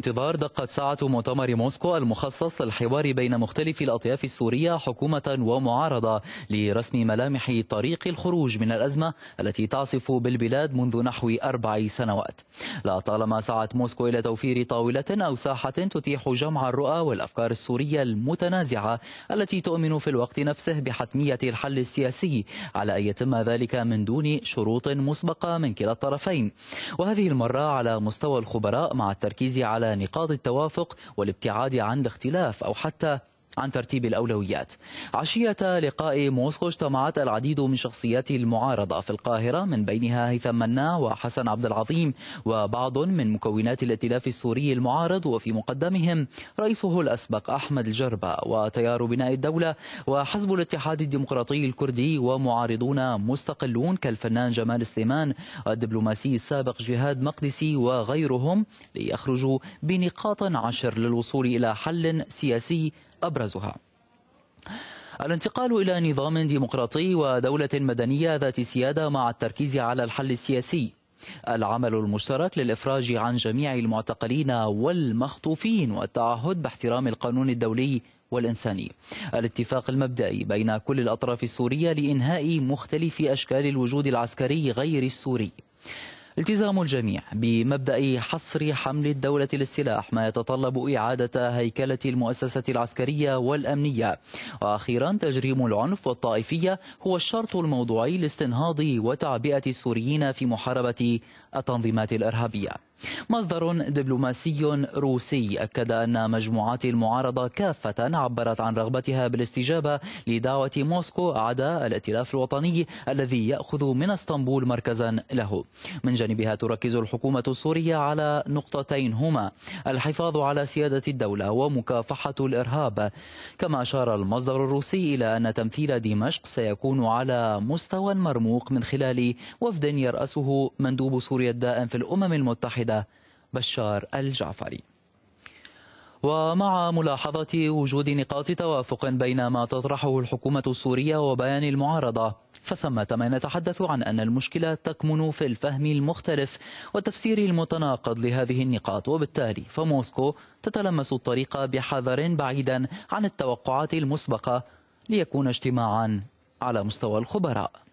الانتظار دقت ساعة مؤتمر موسكو المخصص للحوار بين مختلف الأطياف السورية حكومة ومعارضة لرسم ملامح طريق الخروج من الأزمة التي تعصف بالبلاد منذ نحو 4 سنوات. لا طالما سعت موسكو إلى توفير طاولة أو ساحة تتيح جمع الرؤى والأفكار السورية المتنازعة التي تؤمن في الوقت نفسه بحتمية الحل السياسي على أن يتم ذلك من دون شروط مسبقة من كلا الطرفين، وهذه المرة على مستوى الخبراء مع التركيز على نقاط التوافق والابتعاد عن الاختلاف أو حتى عن ترتيب الأولويات. عشية لقاء موسكو اجتمعت العديد من شخصيات المعارضة في القاهرة، من بينها هيثم مناع وحسن عبد العظيم وبعض من مكونات الائتلاف السوري المعارض، وفي مقدمهم رئيسه الأسبق أحمد الجربة وتيار بناء الدولة وحزب الاتحاد الديمقراطي الكردي ومعارضون مستقلون كالفنان جمال سليمان والدبلوماسي السابق جهاد مقدسي وغيرهم، ليخرجوا بنقاط 10 للوصول إلى حل سياسي أبرزها الانتقال إلى نظام ديمقراطي ودولة مدنية ذات سيادة مع التركيز على الحل السياسي، العمل المشترك للإفراج عن جميع المعتقلين والمخطوفين والتعهد باحترام القانون الدولي والإنساني، الاتفاق المبدئي بين كل الأطراف السورية لإنهاء مختلف أشكال الوجود العسكري غير السوري، التزام الجميع بمبدأ حصر حمل الدولة للسلاح ما يتطلب إعادة هيكلة المؤسسة العسكرية والأمنية، وأخيرا تجريم العنف والطائفية هو الشرط الموضوعي لاستنهاض وتعبئة السوريين في محاربة التنظيمات الإرهابية. مصدر دبلوماسي روسي أكد أن مجموعات المعارضة كافة عبرت عن رغبتها بالاستجابة لدعوة موسكو عدا الائتلاف الوطني الذي يأخذ من اسطنبول مركزا له. من جانبها تركز الحكومة السورية على نقطتين هما الحفاظ على سيادة الدولة ومكافحة الإرهاب، كما أشار المصدر الروسي إلى أن تمثيل دمشق سيكون على مستوى مرموق من خلال وفد يرأسه مندوب سوريا الدائم في الأمم المتحدة بشار الجعفري. ومع ملاحظة وجود نقاط توافق بين ما تطرحه الحكومة السورية وبيان المعارضة، فثمة من يتحدث عن أن المشكلة تكمن في الفهم المختلف والتفسير المتناقض لهذه النقاط، وبالتالي فموسكو تتلمس الطريق بحذر بعيدا عن التوقعات المسبقة ليكون اجتماعا على مستوى الخبراء.